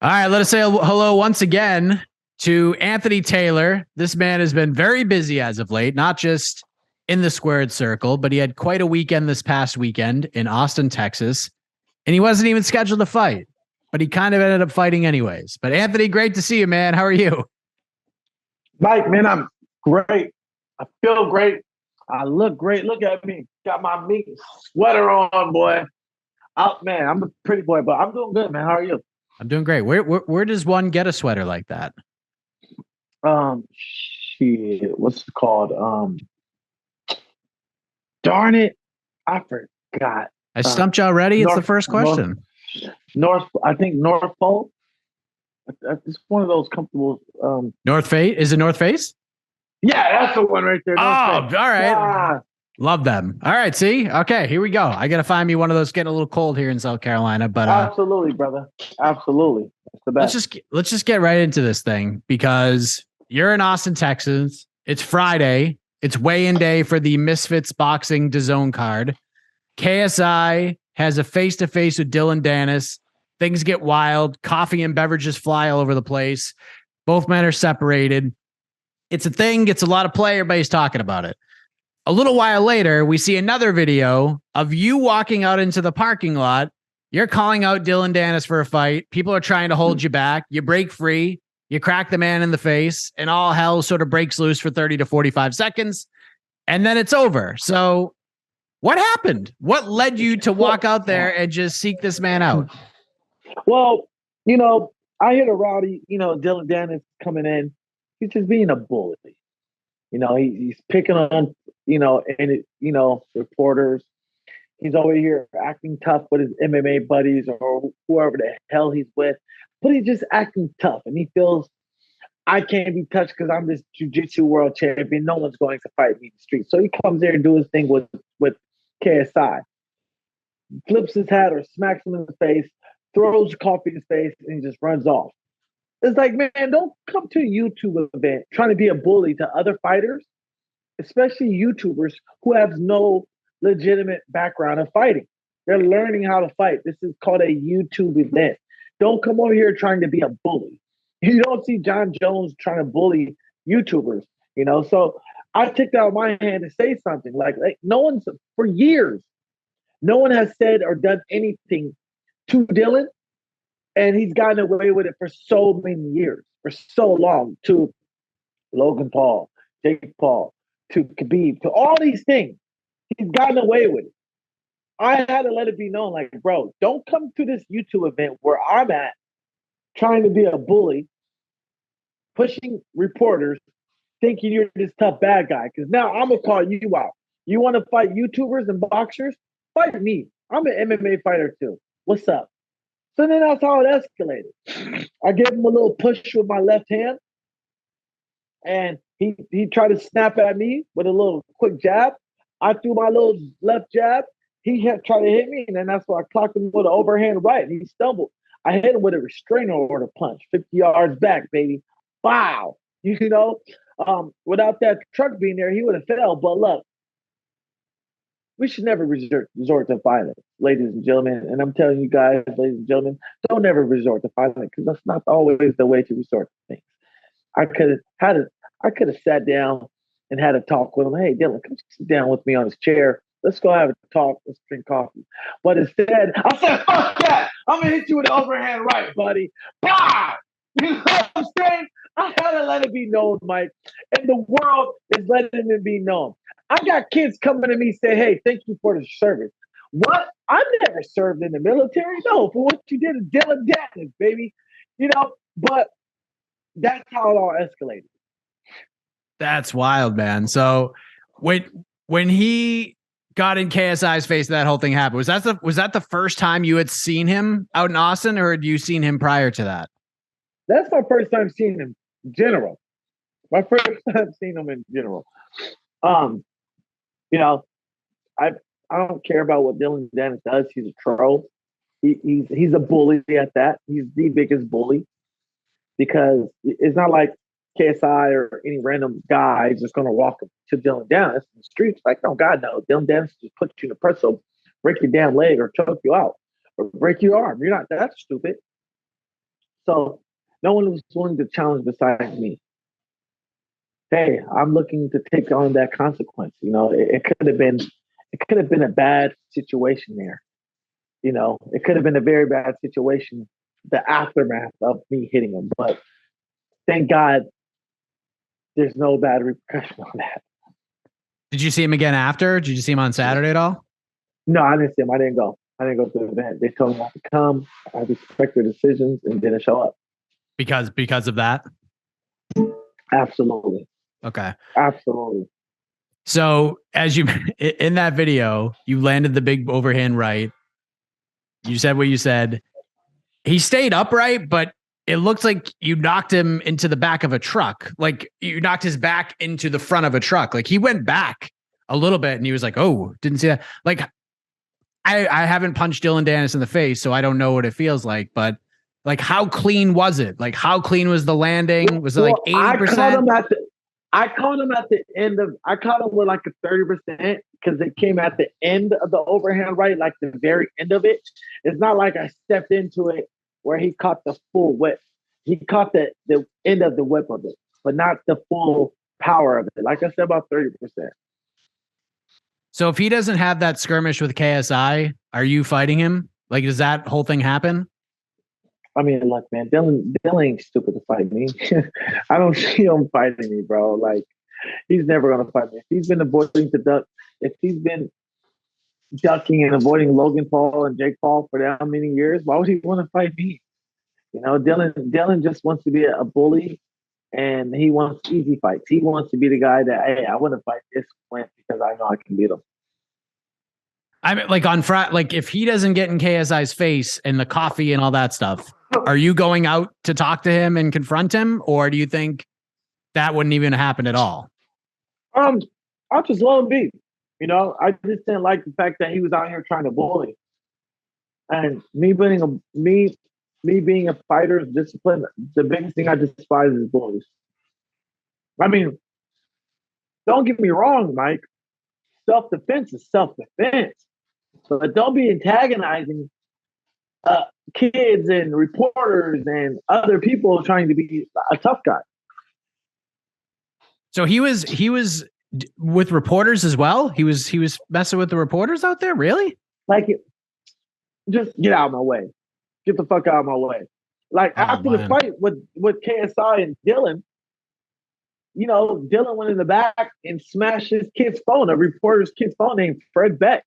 All right, let us say hello once again to Anthony Taylor. This man has been very busy as of late, not just in the squared circle, but he had quite a weekend this past weekend in Austin, Texas, and he wasn't even scheduled to fight, but he kind of ended up fighting anyways. But Anthony, great to see you, man. How are you? Mike, man, I'm great. I feel great. I look great. Look at me. Got my meat sweater on, boy. Man, I'm a pretty boy, but I'm doing good, man. How are you? I'm doing great. Where does one get a sweater like that? Shit. What's it called? Darn it. I forgot. I stumped you already. It's the first question. I think North Pole. It's one of those comfortable. North Face? Is it North Face? Yeah, that's the one right there. All right. Love them. All right. See? Okay, here we go. I got to find me one of those. Getting a little cold here in South Carolina, but absolutely, brother. Absolutely. That's the best. Let's just get right into this thing because you're in Austin, Texas. It's Friday. It's weigh-in day for the Misfits Boxing DAZN card. KSI has a face-to-face with Dillon Danis. Things get wild. Coffee and beverages fly all over the place. Both men are separated. It's a thing. Gets a lot of play. Everybody's talking about it. A little while later, we see another video of you walking out into the parking lot. You're calling out Dillon Danis for a fight. People are trying to hold you back. You break free. You crack the man in the face, and all hell sort of breaks loose for 30 to 45 seconds, and then it's over. So what happened? What led you to walk out there and just seek this man out? Well, I hit a rowdy, Dillon Danis coming in. He's just being a bully. He's picking on, reporters. He's over here acting tough with his MMA buddies or whoever the hell he's with. But he's just acting tough. And he feels, I can't be touched because I'm this jiu-jitsu world champion. No one's going to fight me in the street. So he comes there and do his thing with KSI. Flips his hat or smacks him in the face, throws coffee in his face, and he just runs off. It's like, man, don't come to a YouTube event trying to be a bully to other fighters, especially YouTubers who have no legitimate background of fighting. They're learning how to fight. This is called a YouTube event. Don't come over here trying to be a bully. You don't see John Jones trying to bully YouTubers, So I took out my hand to say something like no one's for years. No one has said or done anything to Dillon, and he's gotten away with it for so many years, for so long, to Logan Paul, Jake Paul, to Khabib, to all these things. He's gotten away with it. I had to let it be known, like, bro, don't come to this YouTube event where I'm at trying to be a bully, pushing reporters, thinking you're this tough bad guy. Because now I'm going to call you out. You want to fight YouTubers and boxers? Fight me. I'm an MMA fighter too. What's up? So then that's how it escalated. I gave him a little push with my left hand, and he tried to snap at me with a little quick jab. I threw my little left jab. He tried to hit me, and then that's why I clocked him with an overhand right, and he stumbled. I hit him with a restraining order punch, 50 yards back, baby. Wow. Without that truck being there, he would have fell. But look, we should never resort to violence, ladies and gentlemen. And I'm telling you guys, ladies and gentlemen, don't ever resort to violence because that's not always the way to resort to things. I could have sat down and had a talk with him. Hey, Dillon, come sit down with me on his chair. Let's go have a talk. Let's drink coffee. But instead, I said, fuck that. I'm going to hit you with an overhand right, buddy. Bah! You know what I'm saying? I had to let it be known, Mike. And the world is letting it be known. I got kids coming to me say, hey, thank you for the service. What? I've never served in the military. No, for what you did to Dillon Danis, baby. But that's how it all escalated. That's wild, man. So when he got in KSI's face, that whole thing happened. Was that the first time you had seen him out in Austin, or had you seen him prior to that? That's my first time seeing him in general. My first time seeing him in general. I don't care about what Dillon Danis does. He's a troll. He's a bully at that. He's the biggest bully because it's not like KSI or any random guy is just going to walk up to Dillon Danis in the streets. Like, no, God, no. Dillon Danis just put you in a pretzel, break your damn leg or choke you out or break your arm. You're not that stupid. So no one was willing to challenge besides me. Hey, I'm looking to take on that consequence. It could have been a bad situation there. It could have been a very bad situation, the aftermath of me hitting him. But thank God there's no bad repercussion on that. Did you see him again after? Did you see him on Saturday at all? No, I didn't see him. I didn't go. I didn't go to the event. They told me not to come. I respect their decisions and didn't show up. Because of that? Absolutely. Okay. Absolutely. So as you in that video, you landed the big overhand right. You said what you said. He stayed upright, but it looks like you knocked him into the back of a truck. Like you knocked his back into the front of a truck. Like he went back a little bit and he was like, oh, didn't see that. Like I haven't punched Dillon Danis in the face, so I don't know what it feels like, but like how clean was it? Like how clean was the landing? Was it like 80%? I caught him at the end of, I caught him with like a 30% because it came at the end of the overhand right, like the very end of it. It's not like I stepped into it where he caught the full whip. He caught the end of the whip of it, but not the full power of it. Like I said, about 30%. So if he doesn't have that skirmish with KSI, are you fighting him? Like, does that whole thing happen? I mean, look, man, Dillon ain't stupid to fight me. I don't see him fighting me, bro. Like, he's never gonna fight me. If he's been avoiding the duck, if he's been ducking and avoiding Logan Paul and Jake Paul for that many years, why would he want to fight me? Dillon just wants to be a bully, and he wants easy fights. He wants to be the guy that, hey, I want to fight this Quint because I know I can beat him. I mean, like on Friday, like if he doesn't get in KSI's face and the coffee and all that stuff, are you going out to talk to him and confront him, or do you think that wouldn't even happen at all? I'll just let him be. I just didn't like the fact that he was out here trying to bully. And me being a fighter is discipline. The biggest thing I despise is bullies. I mean, don't get me wrong, Mike. Self-defense is self-defense. But don't be antagonizing kids and reporters and other people trying to be a tough guy. So he was with reporters as well. He was messing with the reporters out there. Really? Like, just get out of my way. Get the fuck out of my way. Like after the fight with KSI and Dillon, Dillon went in the back and smashed his kid's phone, a reporter's kid's phone named Fred Beck.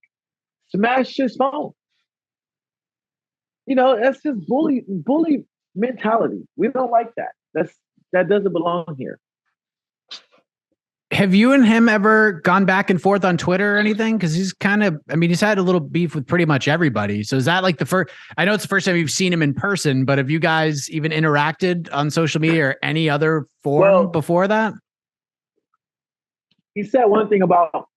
Smashed his phone. That's just bully mentality. We don't like that. That doesn't belong here. Have you and him ever gone back and forth on Twitter or anything? Because he's he's had a little beef with pretty much everybody. So is that like the first? I know it's the first time you've seen him in person, but have you guys even interacted on social media or any other forum before that? He said one thing about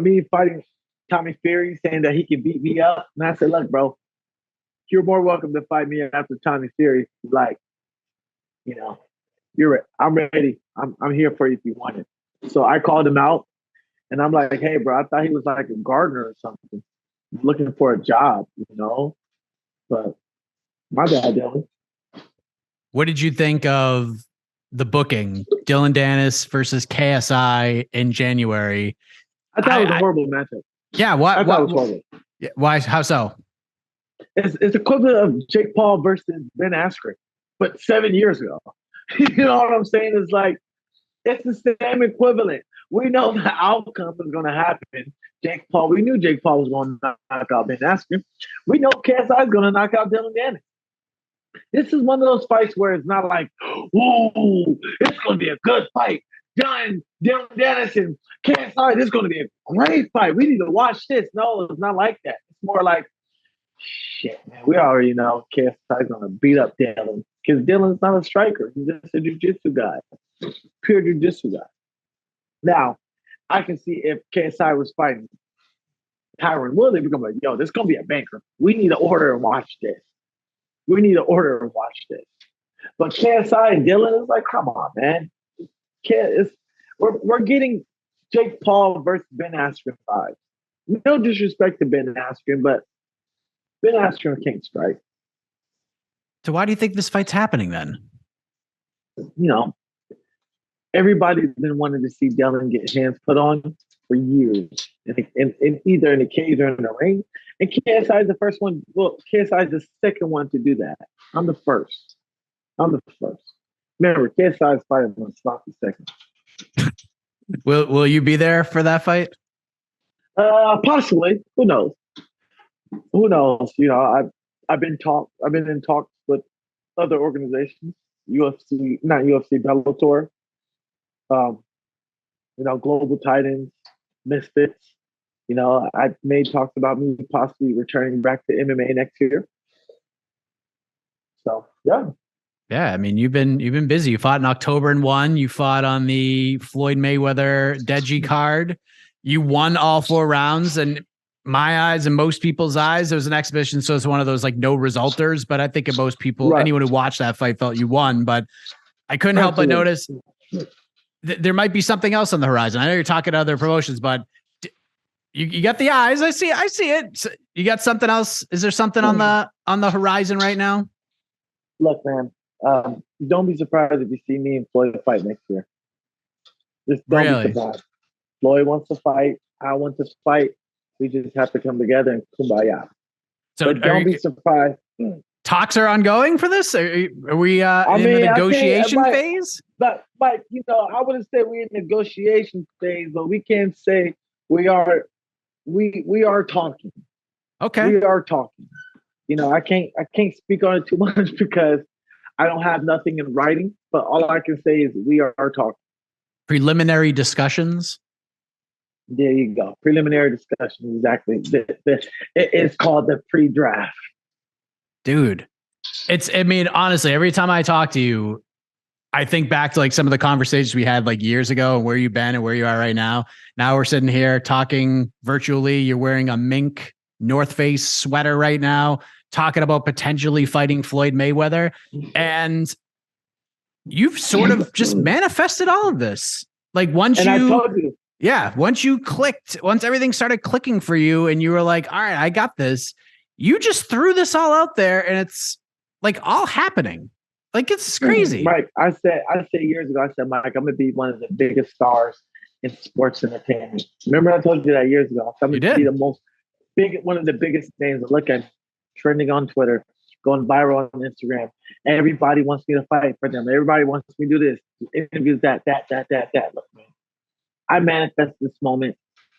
me fighting Tommy Fury, saying that he can beat me up. And I said, look, bro, you're more welcome to fight me after Tommy Fury. Like, you're right. I'm ready. I'm here for you if you want it. So I called him out and I'm like, hey, bro, I thought he was like a gardener or something, looking for a job, But my bad, Dillon. What did you think of the booking, Dillon Danis versus KSI in January? I thought it was a horrible matchup. Yeah, what? I thought it was horrible. Why? How so? It's equivalent of Jake Paul versus Ben Askren, but 7 years ago. You know what I'm saying? It's like, it's the same equivalent. We know the outcome is going to happen. We knew Jake Paul was going to knock out Ben Askren. We know KSI is going to knock out Dillon Danis. This is one of those fights where it's not like, ooh, it's going to be a good fight. Dillon Danis and KSI, this is going to be a great fight. We need to watch this. No, it's not like that. It's more like, shit, man. We already know KSI is going to beat up Dillon because Dillon's not a striker. He's just a jiu-jitsu guy, pure jiu-jitsu guy. Now, I can see if KSI was fighting Tyron Woodley, we're going to be like, yo, this is going to be a banker. We need to order and watch this. But KSI and Dillon is like, come on, man. We're getting Jake Paul versus Ben Askren vibes. No disrespect to Ben Askren, but Ben Askren can't strike. So why do you think this fight's happening then? Everybody's been wanting to see Dillon get hands put on for years, in either in the cage or in the ring. And KSI is the first one. Well, KSI is the second one to do that. I'm the first. Remember, KSI is fighting on Slot the second. Will you be there for that fight? Possibly. Who knows? I've been in talks with other organizations, UFC, not UFC, Bellator, Global Titans, Misfits. I've made talks about me possibly returning back to MMA next year. So yeah. Yeah, I mean, you've been busy. You fought in October and won. You fought on the Floyd Mayweather Deji card. You won all 4 rounds. And my eyes and most people's eyes, it was an exhibition, so it's one of those like no resulters. But I think most people, anyone who watched that fight, felt you won. But I couldn't help but notice there might be something else on the horizon. I know you're talking to other promotions, but you got the eyes. I see it. So you got something else? Is there something on the horizon right now? Look, man. Don't be surprised if you see me and Floyd fight next year. Just don't be surprised. Floyd wants to fight. I want to fight. We just have to come together and kumbaya. So but don't be surprised. Talks are ongoing for this? Are we in the negotiation phase? But I wouldn't say we're in negotiation phase, but we can say we are talking. Okay. We are talking. I can't speak on it too much because I don't have nothing in writing, but all I can say is we are talking. Preliminary discussions? There you go. Preliminary discussions, exactly. It's called the pre-draft. Dude, honestly, every time I talk to you, I think back to like some of the conversations we had like years ago and where you've been and where you are right now. Now we're sitting here talking virtually. You're wearing a mink North Face sweater right now, talking about potentially fighting Floyd Mayweather. And you've sort of just manifested all of this. Like once you clicked, once everything started clicking for you and you were like, all right, I got this. You just threw this all out there and it's like all happening. Like it's crazy. Mike, I said years ago, Mike, I'm going to be one of the biggest stars in sports entertainment. Remember I told you that years ago. I'm going to be one of the biggest names to look at, trending on Twitter, going viral on Instagram. Everybody wants me to fight for them. Everybody wants me to do this. Interviews, that. Look, man, I manifested this moment.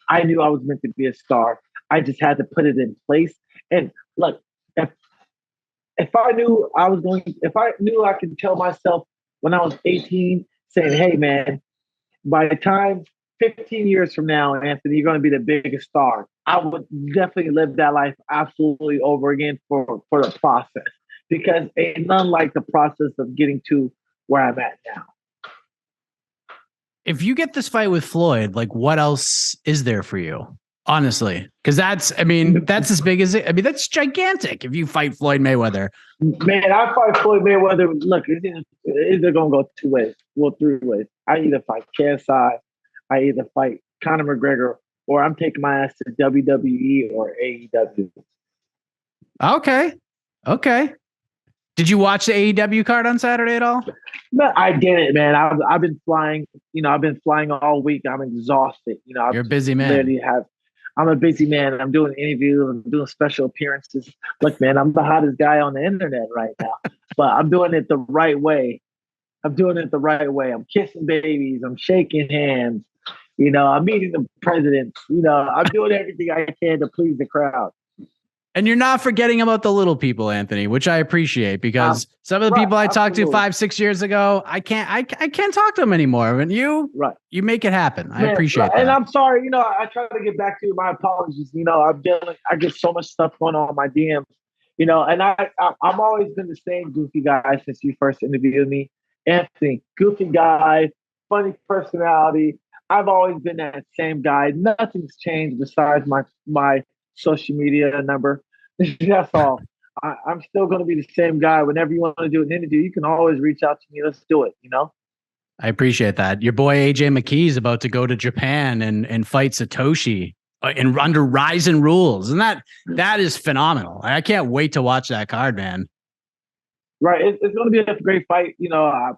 I knew I was meant to be a star. I just had to put it in place. And look, if I knew I could tell myself when I was 18, saying, hey, man, by the time 15 years from now, Anthony, you're going to be the biggest star, I would definitely live that life absolutely over again for the process, because it's none like the process of getting to where I'm at now. If you get this fight with Floyd, like what else is there for you? Honestly, because that's as big as it. That's gigantic. If you fight Floyd Mayweather, man, I fight Floyd Mayweather. Look, it's either gonna go 2 ways, well, 3 ways. I either fight KSI, I either fight Conor McGregor, or I'm taking my ass to WWE or AEW. Okay. Did you watch the AEW card on Saturday at all? No, I didn't, man. I've been flying. I've been flying all week. I'm exhausted. You're a busy man. I'm a busy man. I'm doing interviews. I'm doing special appearances. Look, man, I'm the hottest guy on the internet right now, but I'm doing it the right way. I'm kissing babies. I'm shaking hands. I'm meeting the presidents. I'm doing everything I can to please the crowd. And you're not forgetting about the little people, Anthony, which I appreciate, because some of the people I talked to 5-6 years ago, I can't talk to them anymore. And you make it happen. I appreciate that. And I'm sorry, I try to get back to you. My apologies. I get so much stuff going on my DMs, and I'm always been the same goofy guy since you first interviewed me. Anthony, goofy guy, funny personality. I've always been that same guy. Nothing's changed besides my social media number. That's all. I'm still going to be the same guy. Whenever you want to do an interview, you can always reach out to me. Let's do it. I appreciate that. Your boy AJ McKee is about to go to Japan and fight Satoshi under Ryzen rules, and that is phenomenal. I can't wait to watch that card, man. Right. It's going to be a great fight.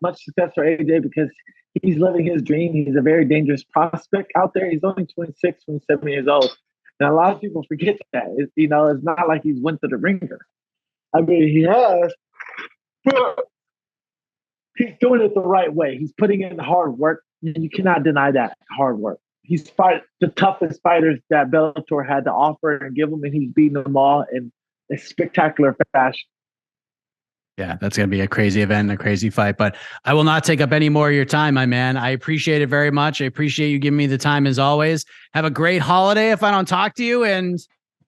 Much success for AJ because he's living his dream. He's a very dangerous prospect out there. He's only 26, 27 years old. And a lot of people forget that. It's not like he's went to the ringer. I mean, he has, but he's doing it the right way. He's putting in the hard work. You cannot deny that hard work. He's fight the toughest fighters that Bellator had to offer and give him, and he's beating them all in a spectacular fashion. Yeah, that's going to be a crazy event, a crazy fight, but I will not take up any more of your time, my man. I appreciate it very much. I appreciate you giving me the time as always. Have a great holiday if I don't talk to you. And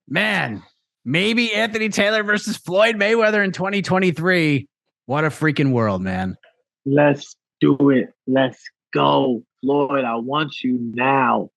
man, maybe Anthony Taylor versus Floyd Mayweather in 2023. What a freaking world, man. Let's do it. Let's go. Floyd, I want you now.